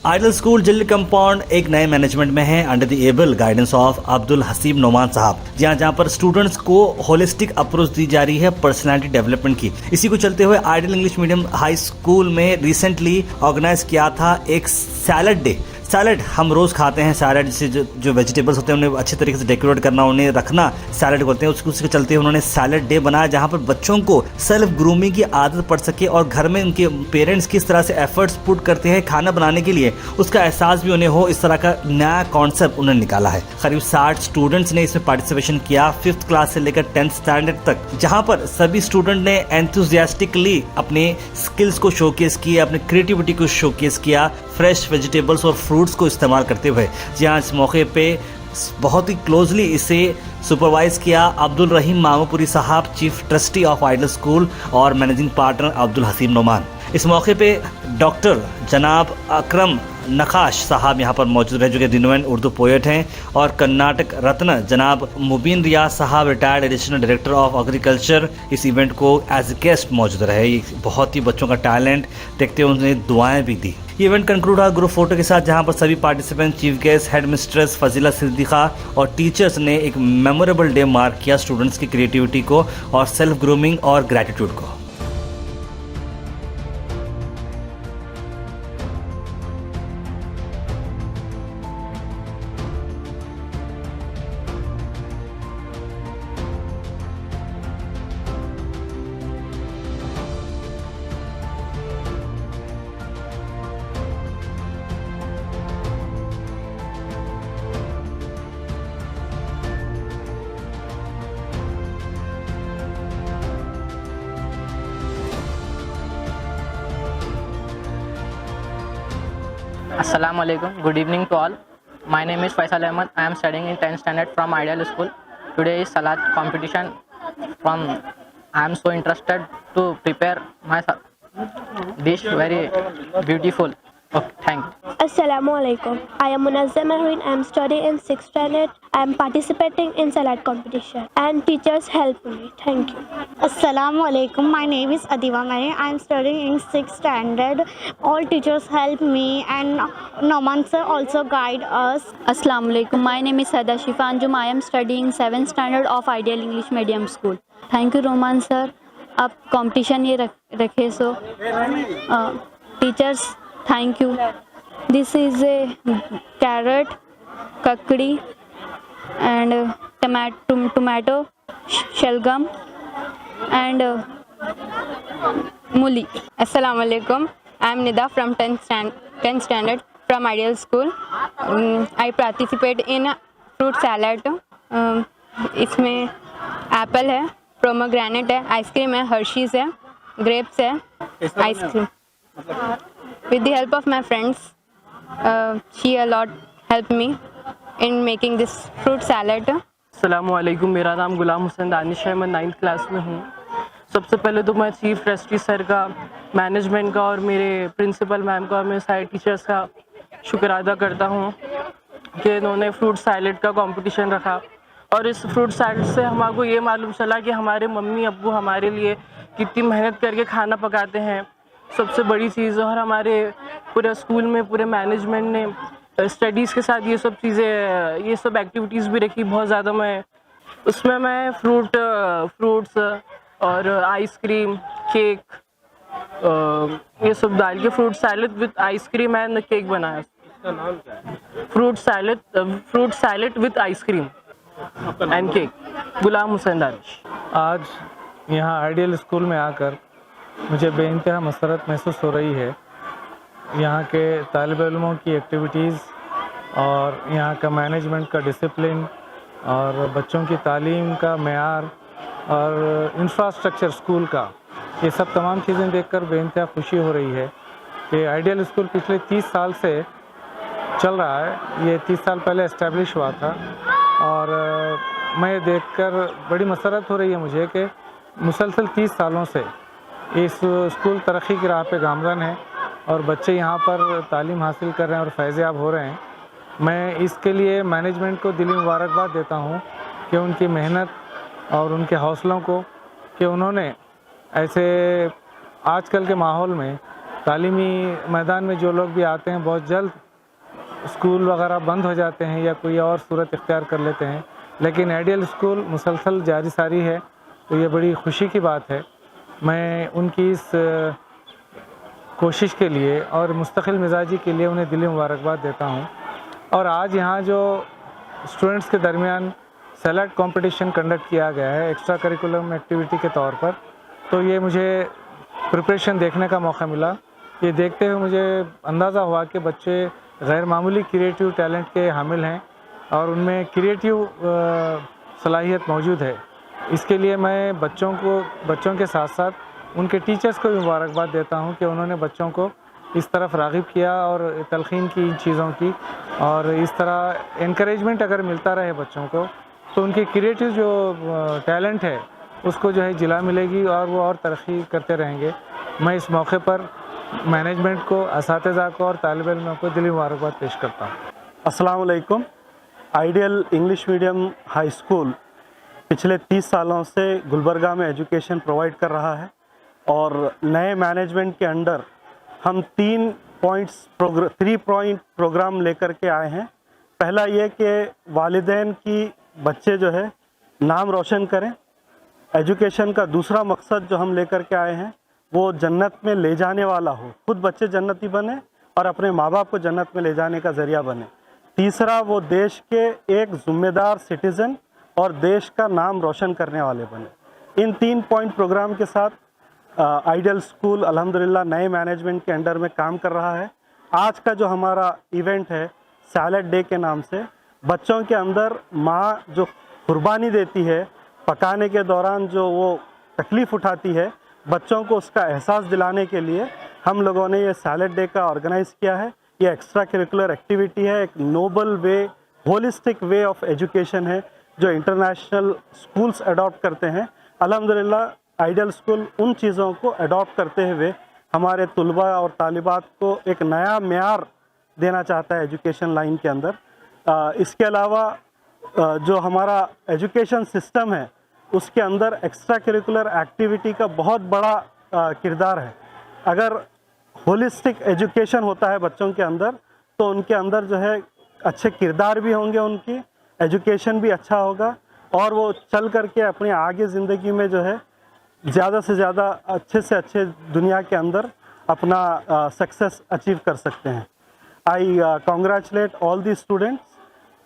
Idol school जिल compound एक नए मैनेजमेंट में है under the able guidance of Abdul Haseeb Noman साहब, जहां पर स्टूडेंट्स को होलिस्टिक अप्रोच दी जा रही है पर्सनालिटी डेवलपमेंट की। इसी को चलते हुए ideal English medium high school में रिसेंटली ऑर्गेनाइज किया था एक सैलड डे। सैलड हम रोज़ खाते हैं, सैलड से जो वेजिटेबल्स होते हैं उन्हें अच्छे तरीके से डेकोरेट करना, उन्हें रखना सैलड बोलते हैं। उसके चलते उन्होंने सैलड डे बनाया जहां पर बच्चों को सेल्फ ग्रूमिंग की आदत पड़ सके और घर में उनके पेरेंट्स किस तरह से एफर्ट्स पुट करते हैं खाना बनाने के लिए, उसका एहसास भी उन्हें हो। इस तरह का नया कॉन्सेप्ट उन्होंने निकाला है। करीब 60 स्टूडेंट्स ने इसमें पार्टिसिपेशन किया 5th क्लास से लेकर 10th स्टैंडर्ड तक, जहां पर सभी स्टूडेंट ने एंथुजियास्टिकली अपने स्किल्स को शोकेस किया, अपनी क्रिएटिविटी को शोकेस किया, फ्रेश वेजिटेबल्स और फ्रूट्स को इस्तेमाल करते हुए। जहां इस मौके पे बहुत ही क्लोजली इसे सुपरवाइज किया अब्दुल रहीम मामूपुरी साहब, chief trustee of ideal school और मैनेजिंग पार्टनर अब्दुल हसीब नोमान। इस मौके पे डॉक्टर जनाब अकरम नखाश साहब यहाँ पर मौजूद रहे, जो कि रिनोवेंट उर्दू पोएट हैं, और कर्नाटक रत्न जनाब मुबीन रियाज साहब, retired additional director of agriculture, इस इवेंट को एज ए गेस्ट मौजूद रहे। ये बहुत ही बच्चों का टैलेंट देखते हुए उन्हें दुआएं भी दी। ये इवेंट कंक्लूड हुआ ग्रुप फोटो के साथ, जहां पर सभी participant, chief guest, head mistress Fazila Siddiqa और टीचर्स ने एक मेमोरेबल डे मार्क किया स्टूडेंट्स की क्रिएटिविटी को और सेल्फ ग्रूमिंग और ग्रैटिट्यूड को। Assalamu alaikum. Good evening to all. My name is Faisal Ahmed. I am studying in 10th standard from Ideal School. Today is Salat competition. I am so interested to prepare my dish very beautiful. Okay, thank you. Assalamu alaikum. I am Munazzam Mahrin. I am studying in 6th standard. I am participating in salad competition and teachers help me. Thank you. Assalamu alaikum. My name is Adiba Mari. I am studying in 6th standard. All teachers help me and Noman sir also guide us. Assalamu alaikum. My name is Sada Shifa Anjum. I am studying 7th standard of Ideal English Medium School. Thank you Roman sir. आप competition ये रखे so teachers thank you. This is a carrot, kakdi and tomato, shalgam and muli. Assalamu alaikum. I am Nida from 10th standard from Ideal School. I participate in fruit salad. इसमें Apple है, pomegranate है, ice cream है, Hershey's है, grapes है, ice cream. With the help of my friends, she a lot helped me in making this fruit salad. अस्सलामुअलैकुम, मेरा नाम गुलाम हुसैन दानिश है, मैं 9th क्लास में हूँ। सबसे पहले तो मैं चीफ ट्रस्टी सर का, मैनेजमेंट का और मेरे प्रिंसिपल मैम का और मेरे सारे टीचर्स का शुक्र अदा करता हूँ कि इन्होंने फ्रूट सैलेड का कंपटीशन रखा। और इस फ्रूट सैलेड से हमको ये मालूम चला कि हमारे मम्मी अब्बू हमारे लिए कितनी मेहनत करके खाना पकाते हैं, सबसे बड़ी चीज़। और हमारे पूरे स्कूल में पूरे मैनेजमेंट ने स्टडीज़ के साथ ये सब चीज़ें, ये सब एक्टिविटीज़ भी रखी बहुत ज़्यादा। उसमें मैं फ्रूट्स और आइसक्रीम, केक, ये सब डाल के fruit salad with ice cream and cake बनाया। इसका नाम क्या है? Fruit salad with ice cream and cake. Ghulam Hussain Danish. आज यहाँ आइडियल स्कूल में आकर मुझे बेइंतहा मसरत महसूस हो रही है। यहाँ के तालिब इल्मों की एक्टिविटीज़ और यहाँ का मैनेजमेंट का डिसिप्लिन और बच्चों की तालीम का मेयार और इंफ्रास्ट्रक्चर स्कूल का, ये सब तमाम चीज़ें देखकर बेइंतहा खुशी हो रही है कि आइडियल स्कूल पिछले 30 साल से चल रहा है। ये 30 साल पहले इस्टेब्लिश हुआ था और मैं देखकर बड़ी मसरत हो रही है मुझे कि मुसलसल 30 सालों से इस स्कूल तरक्की की राह पे गामज़न है और बच्चे यहाँ पर तालीम हासिल कर रहे हैं और फैज़याब हो रहे हैं। मैं इसके लिए मैनेजमेंट को दिली मुबारकबाद देता हूँ कि उनकी मेहनत और उनके हौसलों को, कि उन्होंने ऐसे आजकल के माहौल में तालीमी मैदान में जो लोग भी आते हैं बहुत जल्द स्कूल वगैरह बंद हो जाते हैं या कोई और सूरत इख्तियार कर लेते हैं, लेकिन आइडियल स्कूल मुसलसल जारी सारी है, तो ये बड़ी खुशी की बात है। मैं उनकी इस कोशिश के लिए और मुस्तकिल मिजाजी के लिए उन्हें दिली मुबारकबाद देता हूँ। और आज यहाँ जो स्टूडेंट्स के दरमियान सैलाड कंपटीशन कंडक्ट किया गया है एक्स्ट्रा करिकुलम एक्टिविटी के तौर पर, तो ये मुझे प्रिपरेशन देखने का मौका मिला। ये देखते हुए मुझे अंदाज़ा हुआ कि बच्चे गैर मामूली क्रिएटिव टैलेंट के हामिल हैं और उनमें क्रिएटिव सलाहियत मौजूद है। इसके लिए मैं बच्चों के साथ साथ उनके टीचर्स को भी मुबारकबाद देता हूं कि उन्होंने बच्चों को इस तरफ राग़िब किया और तलखीन की इन चीज़ों की, और इस तरह इनकरेजमेंट अगर मिलता रहे बच्चों को तो उनकी क्रिएटिव जो टैलेंट है उसको जो है जिला मिलेगी और वो और तरक्की करते रहेंगे। मैं इस मौके पर मैनेजमेंट को, असातिज़ा को और तालिब इल्मों को दिली मुबारकबाद पेश करता हूँ। अस्सलाम वालेकुम। Ideal English medium high school पिछले 30 सालों से गुलबर्गा में एजुकेशन प्रोवाइड कर रहा है और नए मैनेजमेंट के अंडर हम 3 पॉइंट प्रोग्राम लेकर के आए हैं। पहला ये कि वालिदैन की बच्चे जो है नाम रोशन करें। एजुकेशन का दूसरा मकसद जो हम लेकर के आए हैं वो जन्नत में ले जाने वाला हो, खुद बच्चे जन्नती बने और अपने माँ बाप को जन्नत में ले जाने का ज़रिया बने। तीसरा, वो देश के एक ज़िम्मेदार सिटीज़न और देश का नाम रोशन करने वाले बने। इन 3 पॉइंट प्रोग्राम के साथ आइडियल स्कूल अल्हम्दुलिल्लाह नए मैनेजमेंट के अंडर में काम कर रहा है। आज का जो हमारा इवेंट है सैलड डे के नाम से, बच्चों के अंदर माँ जो कुर्बानी देती है, पकाने के दौरान जो वो तकलीफ़ उठाती है, बच्चों को उसका एहसास दिलाने के लिए हम लोगों ने ये सैलड डे का ऑर्गेनाइज़ किया है। ये एक्स्ट्रा करिकुलर एक्टिविटी है, एक noble way, holistic way of education है जो इंटरनेशनल स्कूल्स अडॉप्ट करते हैं। अल्हम्दुलिल्लाह आइडियल स्कूल उन चीज़ों को अडॉप्ट करते हुए हमारे तुलबा और तालिबात को एक नया मेयार देना चाहता है एजुकेशन लाइन के अंदर। इसके अलावा जो हमारा एजुकेशन सिस्टम है उसके अंदर एक्स्ट्रा करिकुलर एक्टिविटी का बहुत बड़ा किरदार है। अगर होलिस्टिक एजुकेशन होता है बच्चों के अंदर तो उनके अंदर जो है अच्छे किरदार भी होंगे, उनकी एजुकेशन भी अच्छा होगा और वो चल करके अपनी आगे ज़िंदगी में जो है ज़्यादा से ज़्यादा अच्छे से अच्छे दुनिया के अंदर अपना सक्सेस अचीव कर सकते हैं। I congratulate all the students,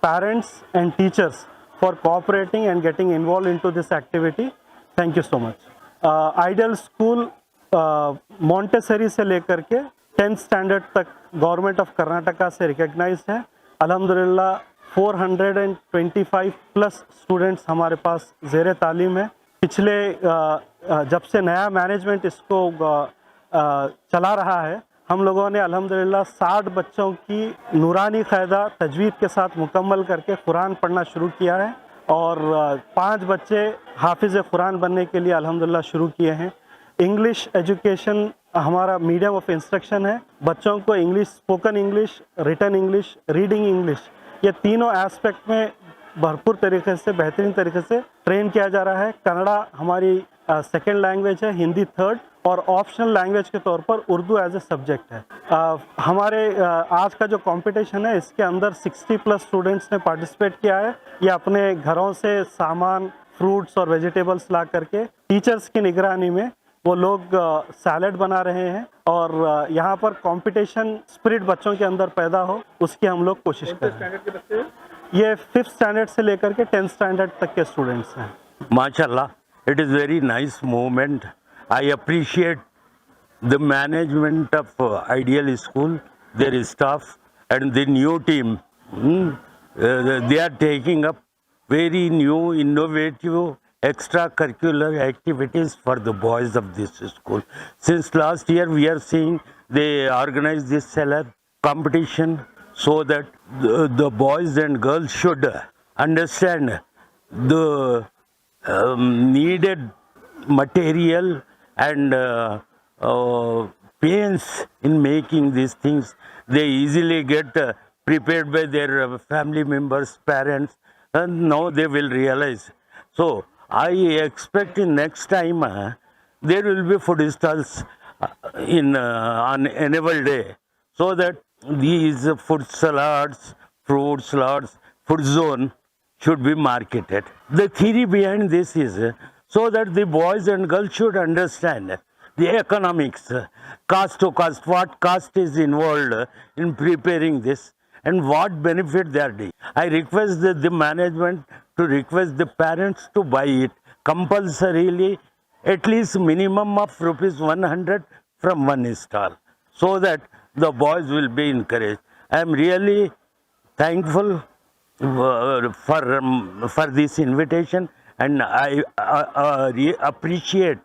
parents and teachers for cooperating and getting involved into this activity. Thank you so much. Ideal School Montessori से लेकर के 10th स्टैंडर्ड तक गवर्नमेंट ऑफ कर्नाटका से रिकग्नाइज्ड है। अल्हम्दुलिल्लाह 425 प्लस स्टूडेंट्स हमारे पास ज़ेर तालीम है। पिछले जब से नया मैनेजमेंट इसको चला रहा है, हम लोगों ने अल्हम्दुलिल्लाह 60 बच्चों की नूरानी क़ायदा तजवीद के साथ मुकम्मल करके कुरान पढ़ना शुरू किया है और 5 बच्चे हाफिज़ कुरान बनने के लिए अल्हम्दुलिल्लाह शुरू किए हैं। इंग्लिश एजुकेशन हमारा मीडियम ऑफ इंस्ट्रक्शन है। बच्चों को English, spoken English, written English, reading English, ये तीनों एस्पेक्ट में भरपूर तरीके से, बेहतरीन तरीके से ट्रेन किया जा रहा है। कन्नड़ा हमारी सेकेंड लैंग्वेज है, हिंदी थर्ड और ऑप्शनल लैंग्वेज के तौर पर उर्दू एज ए सब्जेक्ट है। हमारे आज का जो कंपटीशन है इसके अंदर 60 प्लस स्टूडेंट्स ने पार्टिसिपेट किया है। ये अपने घरों से सामान, फ्रूट्स और वेजिटेबल्स ला करके टीचर्स की निगरानी में वो लोग सैलड बना रहे हैं और यहाँ पर कंपटीशन स्पिरिट बच्चों के अंदर पैदा हो उसकी हम लोग कोशिश कर रहे हैं। ये 5th स्टैंडर्ड से लेकर के 10th स्टैंडर्ड तक के स्टूडेंट्स हैं। माशाल्लाह, it is very nice movement. I appreciate the management of Ideal School, their staff and the new team. They are taking up very new, innovative, extracurricular activities for the boys of this school. Since last year we are seeing they organize this salad competition so that the boys and girls should understand the needed material and pains in making these things. They easily get prepared by their family members, parents, and now they will realize. So I expect in next time there will be food stalls on annual day, so that these food salads, fruit salads, food zone should be marketed. The theory behind this is so that the boys and girls should understand the economics, cost to cost, what cost is involved in preparing this and what benefit they are doing. I request the management to request the parents to buy it compulsorily, at least minimum of ₹100 from one stall, so that the boys will be encouraged. I am really thankful for this invitation, and I appreciate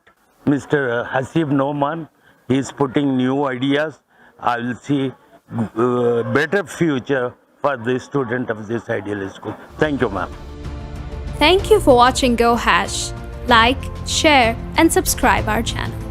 Mr. Hasib Noman. He is putting new ideas. I will see better future for the student of this ideal school. Thank you, ma'am. Thank you for watching Go Hash. Like, share and subscribe our channel.